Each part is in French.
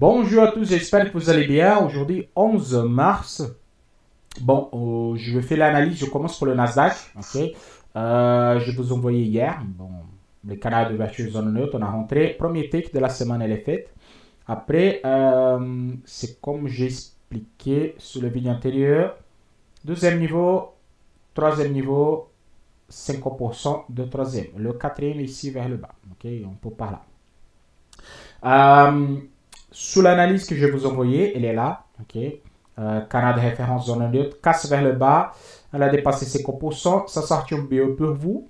Bonjour à tous, j'espère que vous allez bien. Aujourd'hui, 11 mars. Bon, je vais faire l'analyse. Je commence pour le Nasdaq. Ok. Je vous ai envoyé hier. Bon, les canaux d'ouverture zone neutre, on a rentré. Premier take de la semaine, elle est faite. Après, c'est comme j'ai expliqué sur le vidéo antérieur. Deuxième niveau, troisième niveau, 50% de troisième. Le quatrième ici vers le bas. Ok, on peut par là. Euh, Sous l'analyse que je vais vous envoyer, elle est là. Ok. Canal de référence zone neutre, casse vers le bas, elle a dépassé ses 5%, ça sortit un BE pour vous.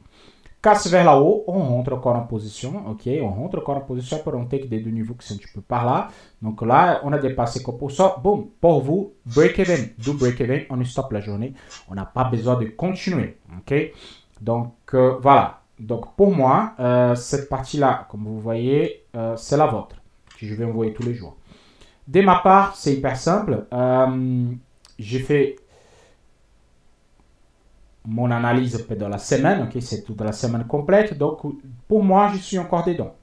Casse vers là haut, on rentre encore en position. Ok, on rentre encore en position pour un take des deux niveaux qui sont un petit peu par là. Donc là, on a dépassé 5%. Boum, pour vous, break even, do break even, on stop la journée. On n'a pas besoin de continuer. Ok, donc voilà. Donc pour moi, cette partie-là, comme vous voyez, c'est la vôtre que je vais envoyer tous les jours. De ma part, c'est hyper simple. J'ai fait mon analyse dans la semaine, ok, c'est toute la semaine complète. Donc pour moi, je suis encore dedans.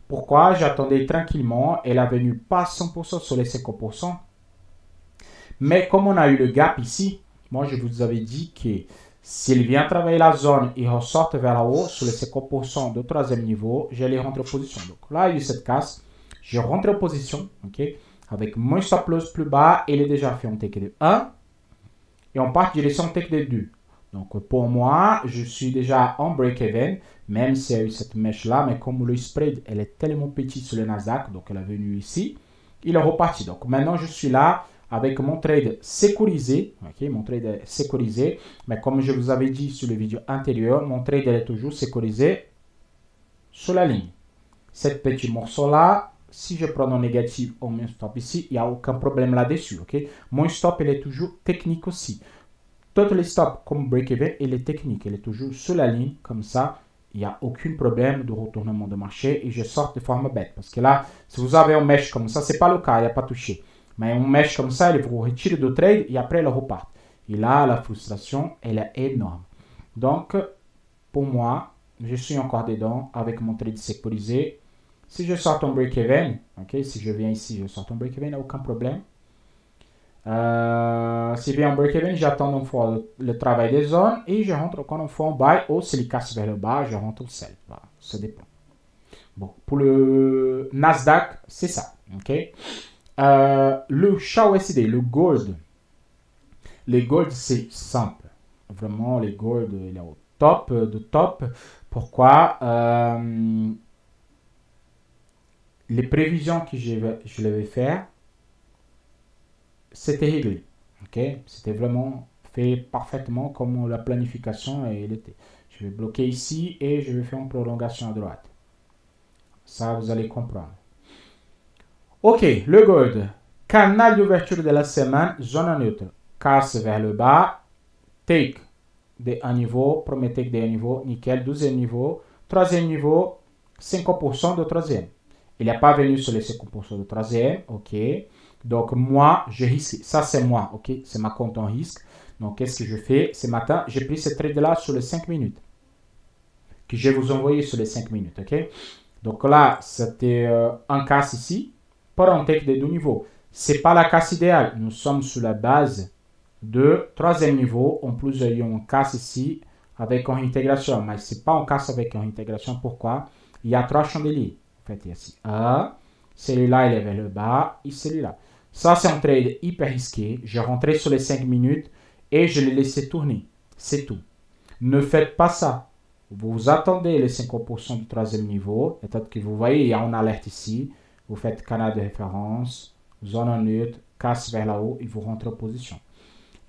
Pourquoi? J'attendais tranquillement. Elle est venue pas 100% sur les 50%. Mais comme on a eu le gap ici, moi je vous avais dit que s'il vient travailler la zone et ressort vers là haut sur les 50% de troisième niveau, j'allais rentrer en position. Donc là, il y a eu cette casse. Je rentre en position, ok, avec mon stop loss plus bas. Il est déjà fait en take de 1 et on part direction take de 2. Donc pour moi, je suis déjà en break-even, même s'il y a eu cette mèche-là, mais comme le spread, elle est tellement petite sur le Nasdaq, donc elle est venue ici, il est reparti. Donc maintenant, je suis là avec mon trade sécurisé, ok, mon trade est sécurisé, mais comme je vous avais dit sur le vidéo antérieur, mon trade est toujours sécurisé sur la ligne. Cette petit morceau-là, si je prends en négatif ou mon stop ici, il n'y a aucun problème là-dessus, ok. Mon stop, il est toujours technique aussi. Toutes les stops comme break-even, il est technique, il est toujours sur la ligne, comme ça, il n'y a aucun problème de retournement de marché et je sors de forme bête. Parce que là, si vous avez un mesh comme ça, ce n'est pas le cas, il n'y a pas touché. Mais un mesh comme ça, il vous retire de trade et après, il repart. Et là, la frustration, elle est énorme. Donc, pour moi, je suis encore dedans avec mon trade sécurisé. Si je sors un break-even, ok, si je viens ici, je sors un break-even, il n'y a aucun problème. Si bien en break-even, j'attends une fois le travail des zones et je rentre encore une fois en buy ou s'il casse vers le bas, je rentre au sell. Voilà, ça dépend. Bon, pour le Nasdaq, c'est ça. Ok. Le SHA-USD, le gold. Les gold, c'est simple. Vraiment, les gold, il est au top de top. Pourquoi? Les prévisions que je devais faire, c'était réglé. Ok, c'était vraiment fait parfaitement comme la planification elle était. Je vais bloquer ici et je vais faire une prolongation à droite. Ça, vous allez comprendre. Ok, le gold. Canal d'ouverture de la semaine, zone neutre. Casse vers le bas. Take de un niveau. Premier take de un niveau. Nickel. Deuxième niveau. Troisième niveau. 50% de troisième. Il n'est pas venu sur les 50% de troisième. Ok. Donc, moi, je risque. Ça, c'est moi. Ok. C'est ma compte en risque. Donc, qu'est-ce que je fais? Ce matin, j'ai pris ce trade-là sur les 5 minutes. Que je vais vous envoyer sur les 5 minutes. Ok. Donc là, c'était un casse ici. Pour un take de deux niveaux. Ce n'est pas la casse idéale. Nous sommes sur la base de troisième niveau. En plus, il y a un casse ici avec une intégration. Mais ce n'est pas un casse avec une intégration. Pourquoi? Il y a trois chandeliers. En fait, ici. Un. Celui-là, il est vers le bas. Et celui-là. Ça, c'est un trade hyper risqué. Je rentrais sur les 5 minutes et je l'ai laissé tourner. C'est tout. Ne faites pas ça. Vous attendez les 50% du troisième niveau. Peut-être que vous voyez, il y a une alerte ici. Vous faites canal de référence, zone neutre, casse vers là haut et vous rentrez en position.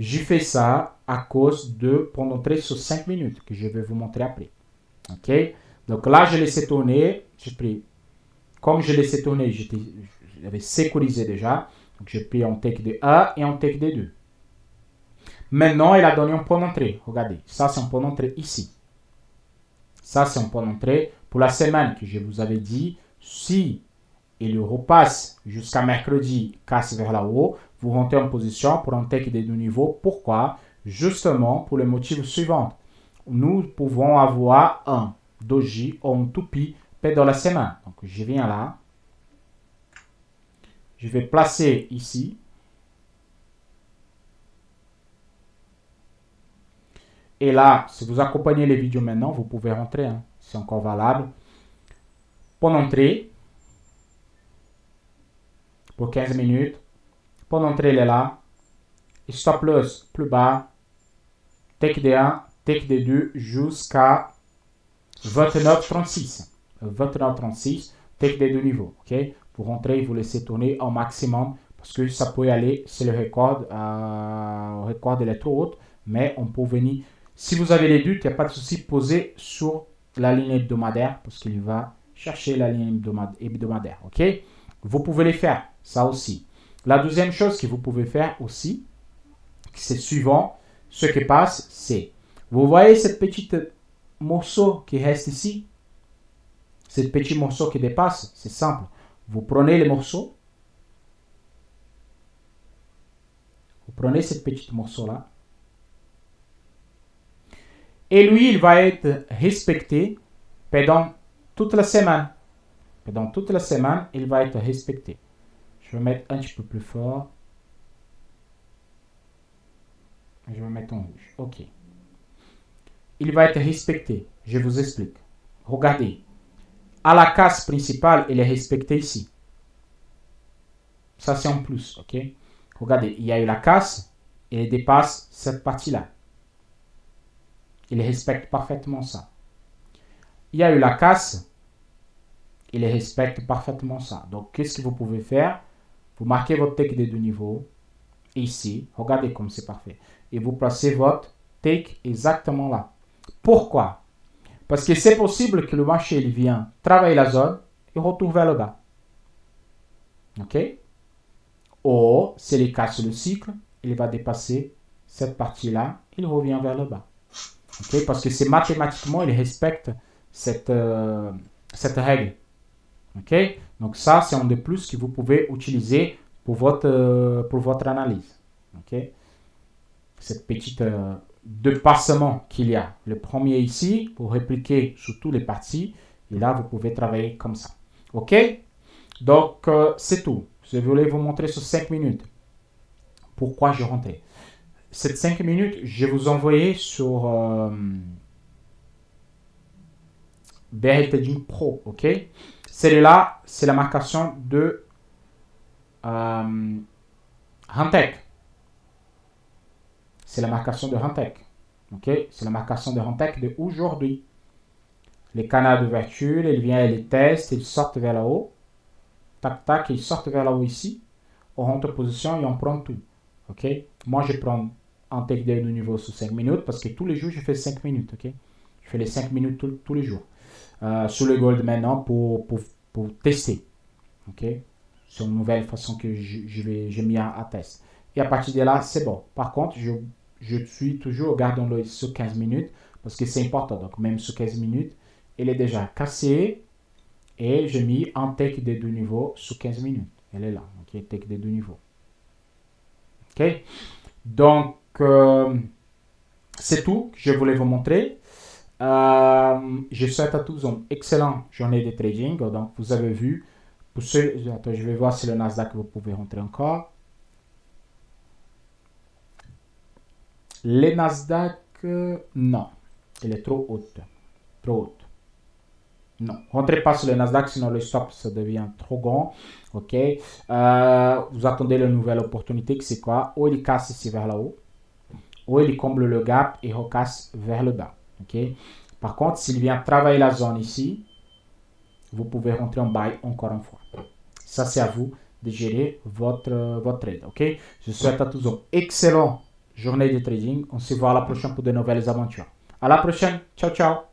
J'ai fait ça à cause de pendant 13 ou 5 minutes que je vais vous montrer après. Ok? Donc là, je laissé tourner. J'ai pris, comme je laissé tourner, j'avais sécurisé déjà. Donc j'ai pris un take de 1 et un take de 2. Maintenant, il a donné un point d'entrée. Regardez, ça c'est un point d'entrée ici. Ça, c'est un point d'entrée pour la semaine que je vous avais dit. Si il repasse jusqu'à mercredi, casse vers là haut, vous rentrez en position pour un take des deux niveaux. Pourquoi? Justement pour le motif suivant. Nous pouvons avoir un doji ou un toupie dans la semaine. Donc, je viens là. Je vais placer ici. Et là, si vous accompagnez les vidéos maintenant, vous pouvez rentrer. Hein. C'est encore valable. Pour entrer, pour 15 minutes. Pour entrer, il est là. Stop loss plus bas. Take D1, take D2 jusqu'à 29,36. 29,36. Take D2 niveau. Ok? Vous rentrez, vous laissez tourner au maximum. Parce que ça peut aller, c'est le record. Le record il est trop haut. Mais on peut venir. Si vous avez des doutes, il n'y a pas de souci. Posez sur la ligne hebdomadaire. Parce qu'il va chercher la ligne hebdomadaire. Ok? Vous pouvez les faire. Ça aussi. La deuxième chose que vous pouvez faire aussi, c'est suivant ce qui passe, c'est, vous voyez cette petite morceau qui reste ici, ce petit morceau qui dépasse, c'est simple. Vous prenez les morceaux, vous prenez ce petit morceau-là, et lui, il va être respecté pendant toute la semaine. Pendant toute la semaine, il va être respecté. Je vais mettre un petit peu plus fort. Je vais mettre en rouge. OK. Il va être respecté. Je vous explique. Regardez. À la casse principale, il est respecté ici. Ça, c'est en plus. OK? Regardez. Il y a eu la casse et il dépasse cette partie-là. Il respecte parfaitement ça. Il y a eu la casse. Il respecte parfaitement ça. Donc, qu'est-ce que vous pouvez faire? Vous marquez votre take des deux niveaux. Ici. Regardez comme c'est parfait. Et vous placez votre take exactement là. Pourquoi? Parce que c'est possible que le marché il vient travailler la zone et retourne vers le bas. OK? Ou, s'il est casse le cycle, il va dépasser cette partie-là, il revient vers le bas. OK? Parce que c'est mathématiquement, il respecte cette règle. OK? Donc ça, c'est un de plus que vous pouvez utiliser pour votre analyse. OK? Cette petite dépassement qu'il y a. Le premier ici, pour répliquer sur toutes les parties. Et là, vous pouvez travailler comme ça. OK? Donc, c'est tout. Je voulais vous montrer sur 5 minutes. Pourquoi je rentrais. Cette 5 minutes, je vais vous envoyer sur BRL Trading Pro. OK? Celle-là, c'est la marcation de Rentec. C'est la marcation de Rentec. OK? C'est la marcation de Rentec de aujourd'hui. Les canaux d'ouverture, il vient, il les teste, il sortent vers le haut. Tac, tac, il sortent vers le haut ici. On rentre en position et on prend tout. OK? Moi, je prends un take day de niveau sur 5 minutes parce que tous les jours, je fais 5 minutes. OK? Je fais les 5 minutes tous les jours. Sur le gold maintenant pour tester. OK? C'est une nouvelle façon que j'ai mis à test. Et à partir de là, c'est bon. Par contre, je suis toujours, regardons-le sur 15 minutes parce que c'est important. Donc, même sur 15 minutes, il est déjà cassé et j'ai mis un take des deux niveaux sur 15 minutes. Elle est là. OK? Take des deux niveaux. OK? Donc, c'est tout que je voulais vous montrer. Je souhaite à tous une excellente journée de trading. Donc, vous avez vu. Pour ceux, attends, je vais voir si le Nasdaq vous pouvez rentrer encore. Le Nasdaq, non. Il est trop haute. Trop haute. Non. Rentrez pas sur le Nasdaq, sinon le stop, ça devient trop grand. OK. Vous attendez la nouvelle opportunité, que c'est quoi? Ou il casse ici vers là-haut. Ou il comble le gap et recasse vers le bas. OK. Par contre, s'il vient travailler la zone ici, vous pouvez rentrer en buy encore une fois. Ça, c'est à vous de gérer votre trade. OK? Je souhaite à tous une excellente journée de trading. On se voit à la prochaine pour de nouvelles aventures. À la prochaine. Ciao, ciao.